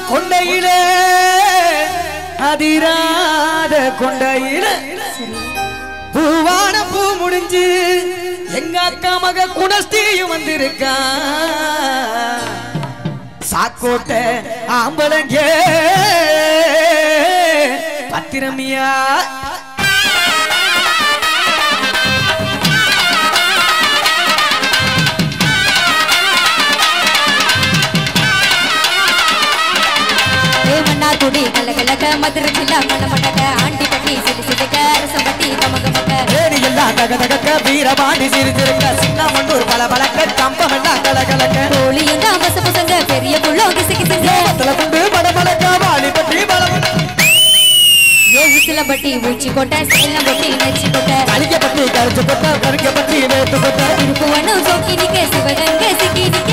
கொண்டையிலே அதிராத கொண்டையிலே பூவான பூ முடிஞ்சு எங்க அக்கா மக குணஸ்தியும் வந்திருக்கா சாக்கோட்டை ஆம்பளங்க பத்திரமியா குடி கலகலக மதுரை ஜில்லா மணமணக ஆண்டி பட்டி சிறு சிறுக அரசம்பட்டி கமகமக ஏரி எல்லாம் தகதகக்க வீரபாண்டி சிரிச்சிருக்க சின்ன மண்டூர் பலபலக்க கம்பம் எல்லாம் கலகலக்க கோழி எங்க அவச பசங்க பெரிய புள்ளோ கிசுகிசுங்க தல குண்டு படபலக்க வாலி பட்டி பலபல ஏ உசிலம்பட்டி ஊச்சி கோட்டை சேலம்பட்டி நெச்சி கோட்டை அலிக்கப்பட்டி கரிச்சு கொட்ட கருக்கப்பட்டி வேட்டு கொட்ட திருப்புவனம் சோக்கி நிக்க சிவகங்கை சிக்கி நிக்க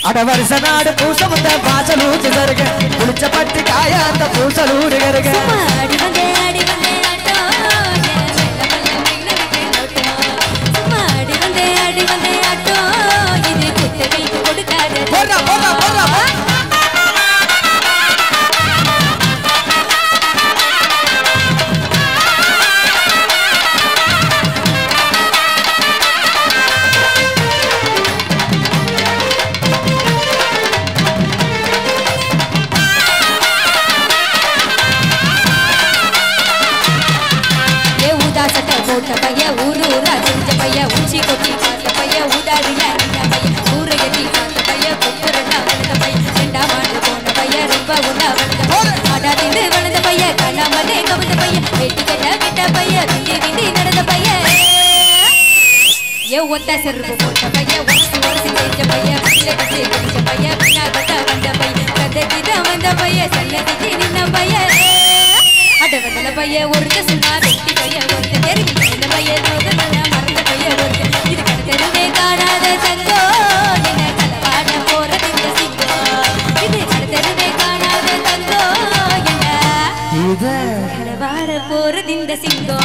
அட வருஷ நாடு பூசமுத்த வாசலூச்சு தருக குளிச்ச பட்டு காய அந்த பூசலூடு கருக ஆடி வந்தே ஆட்டோ ஆடி வந்தே ஆட்டோ இது குத்தகைக்கு கொடுக்காத போடா போடா போடா போட்ட பைய ஊரு ஊரா செஞ்ச பைய உச்சி கொட்டி பார்த்த பைய ஊதாரியா இருந்த பைய ஊரை கட்டி பார்த்த பைய கொப்புரண்டா வளர்ந்த பைய ரெண்டாம் ஆண்டு போன பைய ரொம்ப உண்டா வளர்ந்த பைய அடாதிந்து வளர்ந்த பைய கண்ணாமலே கவர்ந்த பைய வெட்டி கட்ட விட்ட பைய விண்டி விண்டி நடந்த பைய ஏ ஒத்த செருப்பு போட்ட பைய உரசி உரசி செஞ்ச பைய பிள்ளை கட்டி குடிச்ச பைய பின்னா கட்ட வந்த பைய கதக்கிட்ட வந்த பைய சன்னதிக்கு நின்ன பைய அடவதல பைய ஒருத்த சும்மா வெட்டி பைய ஒருத்த தெரிவி இந்த பைய நோதல மறந்த பைய ஒருத்த இது கடத்தருவே காணாத தங்கோ என்ன கலவாட போறது இந்த சிங்கோ இது கடத்தருவே காணாத தங்கோ என்ன கலவாட போறது இந்த சிங்கோ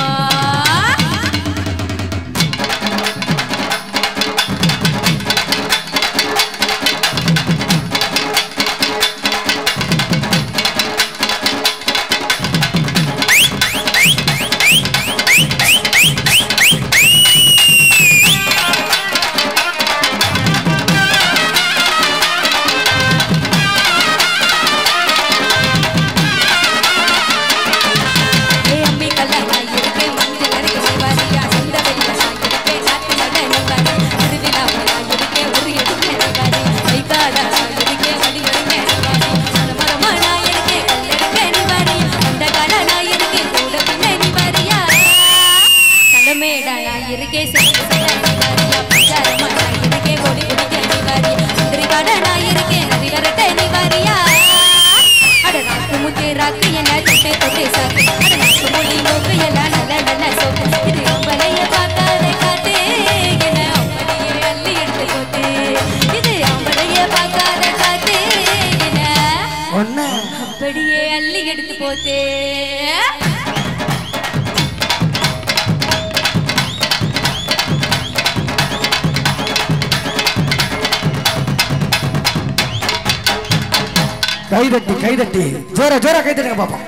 அப்படியே அள்ளி எடுத்து போத்தே கைதட்டி கைதட்டி ஜோர ஜோர கைதட்டுங்க பாப்போம்